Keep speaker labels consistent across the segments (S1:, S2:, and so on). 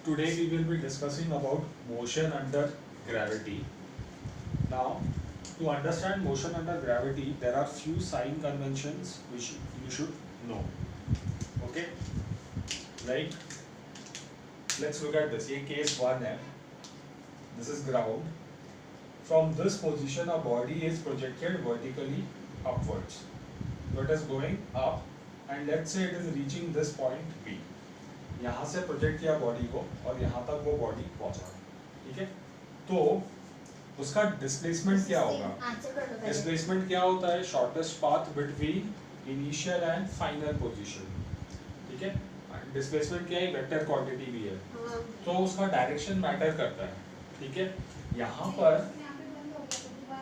S1: Today we will be discussing about motion under gravity. Now, to understand motion under gravity, there are few sign conventions which you should know. Okay? Like, let's look at this. ये case 1 है. This is ground. From this position, a body is projected vertically upwards. So it is going up, and let's say it is reaching this point B. यहाँ से project किया body को और यहाँ तक वो बॉडी पहुँचा. ठीक है, तो उसका डिस्प्लेसमेंट क्या होगा? डिस्प्लेसमेंट क्या होता है? Shortest path between initial and final position. ठीक है, डिस्प्लेसमेंट क्या है? वेक्टर क्वांटिटी भी है, तो उसका डायरेक्शन मैटर करता है. ठीक है, यहाँ पर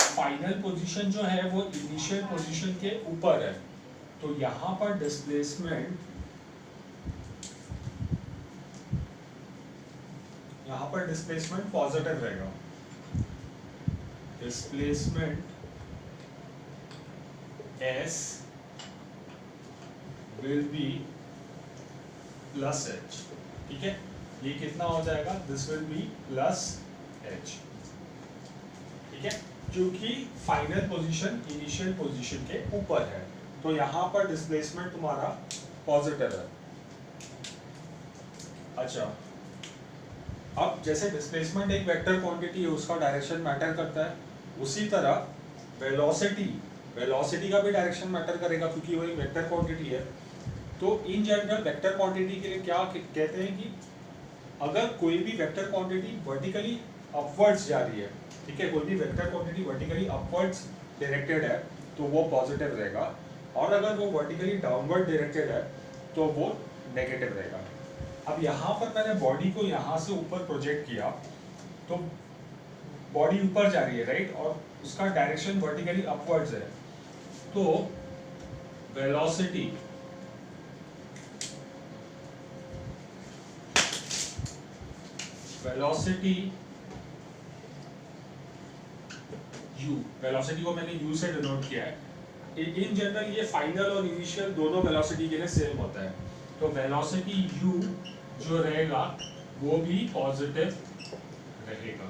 S1: फाइनल पोजीशन जो है वो इनिशियल पोजीशन के ऊपर है, तो यहाँ पर डिस्प्लेसमेंट पॉजिटिव रहेगा. Displacement S will be plus H. ठीक है, ये कितना हो जाएगा? This will be plus H. ठीक है, क्योंकि फाइनल पोजीशन इनिशियल पोजीशन के ऊपर है, तो यहाँ पर डिस्प्लेसमेंट तुम्हारा पॉजिटिव है. अच्छा, अब जैसे डिस्प्लेसमेंट एक वेक्टर क्वांटिटी है, उसका डायरेक्शन मैटर करता है, उसी तरह वेलोसिटी का भी डायरेक्शन मैटर करेगा, क्योंकि वो एक वेक्टर क्वांटिटी है. तो इन जनरल वेक्टर क्वांटिटी के लिए क्या कहते हैं कि अगर कोई भी वेक्टर क्वांटिटी वर्टिकली अपवर्ड्स जा रही है, ठीक है, कोई भी vector quantity vertically upwards directed है तो वो पॉजिटिव रहेगा, और अगर वो वर्टिकली डाउनवर्ड डायरेक्टेड है तो वो नेगेटिव रहेगा. अब यहाँ पर मैंने बॉडी को यहाँ से ऊपर प्रोजेक्ट किया, तो बॉडी ऊपर जा रही है, राइट, और उसका डायरेक्शन वर्टिकली अपवर्ड्स है, तो वेलोसिटी u, वेलोसिटी को मैंने u से डिनोट किया है. इन जनरल ये फाइनल और इनिशियल दोनों वेलोसिटी के लिए सेम होता है, तो वेलोसिटी u जो रहेगा वो भी पॉजिटिव रहेगा.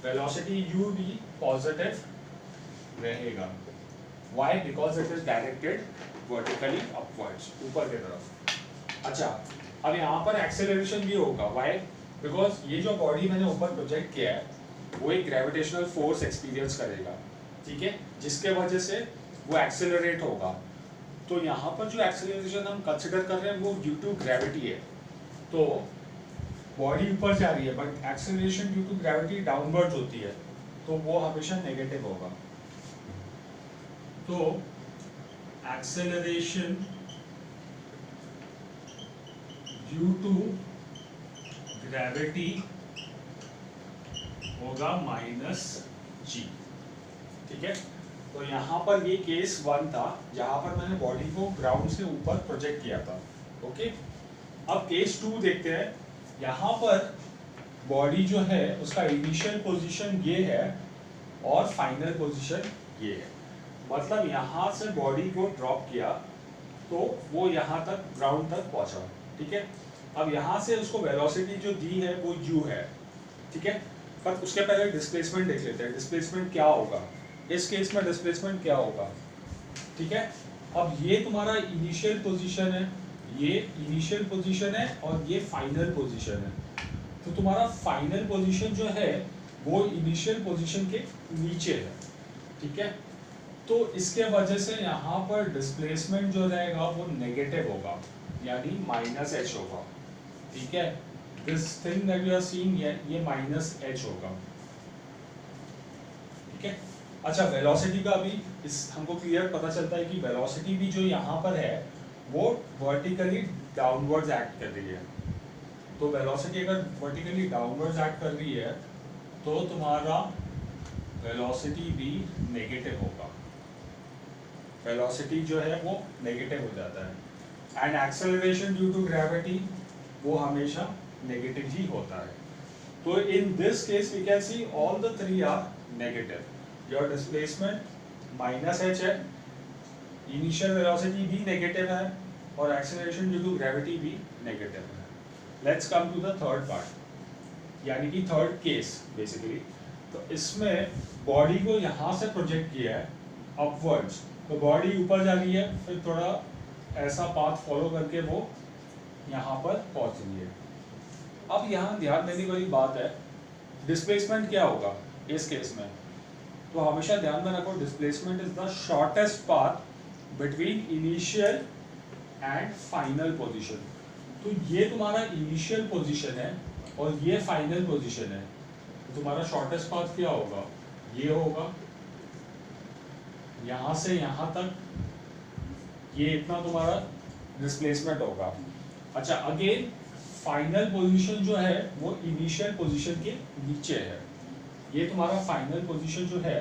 S1: वेलोसिटी u भी पॉजिटिव रहेगा. Why? Because it is directed vertically upwards, ऊपर की तरफ. अच्छा, अब यहाँ पर एक्सेलरेशन भी होगा. Why? Because ये जो बॉडी मैंने ऊपर प्रोजेक्ट किया है वो एक ग्रेविटेशनल फोर्स एक्सपीरियंस करेगा, ठीक है, जिसके वजह से वो एक्सेलरेट होगा. तो यहाँ पर जो एक्सेलरेशन हम कंसिडर कर रहे हैं वो ड्यू टू ग्रेविटी है. तो बॉडी ऊपर जा रही है but acceleration due to gravity downward होती है, तो वो हमेशा नेगेटिव होगा. तो एक्सेलरेशन ड्यू टू ग्रेविटी होगा -g. ठीक है, तो यहाँ पर ये केस 1 था जहाँ पर मैंने बॉडी को ग्राउंड से ऊपर प्रोजेक्ट किया था. ओके, अब केस 2 देखते हैं. यहाँ पर बॉडी जो है उसका इनिशियल पोजीशन ये है और फाइनल पोजीशन ये है. मतलब यहाँ से बॉडी को ड्रॉप किया तो वो यहाँ तक ग्राउंड तक पहुँचा. ठीक है, अब यहाँ से उसको वेलोसिटी जो दी है वो u है. ठीक है, पर उसके पहले डिस्प्लेसमेंट देख लेते हैं. डिस्प्लेसमेंट क्या होगा इस केस में? डिस्प्लेसमेंट क्या होगा? ठीक है, अब ये तुम्हारा इनिशियल पोजीशन है, ये इनिशियल पोजीशन है और ये फाइनल पोजीशन है. तो तुम्हारा फाइनल पोजीशन जो है वो इनिशियल पोजीशन के नीचे है. ठीक है, तो इसके वजह से यहाँ पर डिस्प्लेसमेंट जो रहेगा वो नेगेटिव होगा, यानी -h होगा. ठीक है, this thing that you are seeing ये -h होगा. ठीक है, अच्छा, वेलोसिटी का भी इस हमको क्लियर पता चलता है कि वेलोसिटी भी जो यहाँ पर है वो वर्टिकली डाउनवर्ड्स एक्ट कर रही है. तो वेलोसिटी अगर वर्टिकली डाउनवर्ड्स एक्ट कर रही है तो तुम्हारा वेलोसिटी भी नेगेटिव होगा. वेलोसिटी जो है वो नेगेटिव हो जाता है. And acceleration due to gravity वो हमेशा नेगेटिव ही होता है. तो in this case we can see all the three are negative. Your displacement -h है, इनिशियल वेलोसिटी भी नेगेटिव है और एक्सेलरेशन ड्यू टू ग्रेविटी भी नेगेटिव है. Let's come to the third part, यानी कि थर्ड केस बेसिकली। तो इसमें बॉडी को यहाँ से प्रोजेक्ट किया है अपवर्ड्स, तो बॉडी ऊपर जा रही है, फिर थोड़ा ऐसा पाथ फॉलो करके वो यहाँ पर पहुँच रही है। अब यहाँ ध्यान देने वाली बात है, डिस्प्लेसमेंट क्या होगा इस केस में। तो हमेशा ध्यान में रखो, displacement is the shortest path between initial and final position. तो ये तुम्हारा इनिशियल पोजीशन है और ये फाइनल पोजीशन है, तो तुम्हारा शॉर्टेस्ट पाथ क्या होगा, ये होगा। यहाँ से यहाँ तक ये इतना तुम्हारा डिस्प्लेसमेंट होगा। अच्छा, अगेन फाइनल पोजीशन जो है वो इनिशियल पोजीशन के नीचे है, ये तुम्हारा फाइनल पोजीशन जो है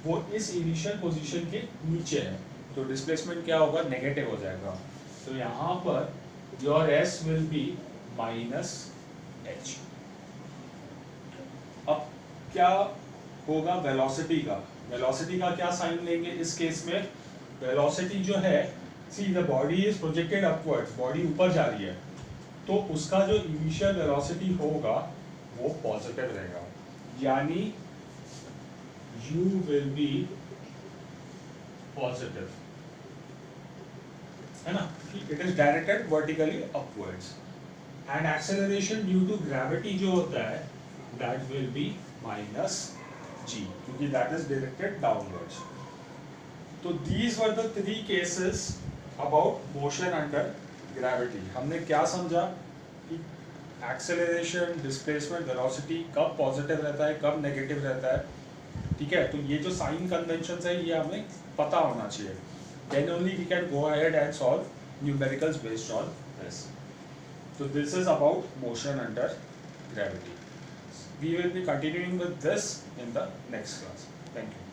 S1: वो इस इनिशियल पोजीशन के नीचे है, तो डिस्प्लेसमेंट क्या होगा, नेगेटिव हो जाएगा। तो यहाँ per your S will be minus H. अब क्या होगा वेलोसिटी का, वेलोसिटी का क्या साइन लेंगे इस केस में। वेलोसिटी जो है, see the body is projected upwards, body ऊपर जा रही है, तो उसका जो इनिशियल वेलोसिटी होगा वो पॉजिटिव रहेगा, यानी u will be positive, है ना, it is directed vertically upwards, and acceleration due to gravity जो होता है that will be minus g, क्योंकि that is directed downwards. तो these were the three cases about motion under gravity. हमने क्या समझा कि acceleration, displacement, velocity कब पॉजिटिव रहता है, कब नेगेटिव रहता है, ठीक है। तो ये जो साइन कन्वेंशंस है ये हमें पता होना चाहिए, then only we can go ahead and solve numericals based on this. तो this is about motion under gravity. We will be continuing with this in the next class. Thank you.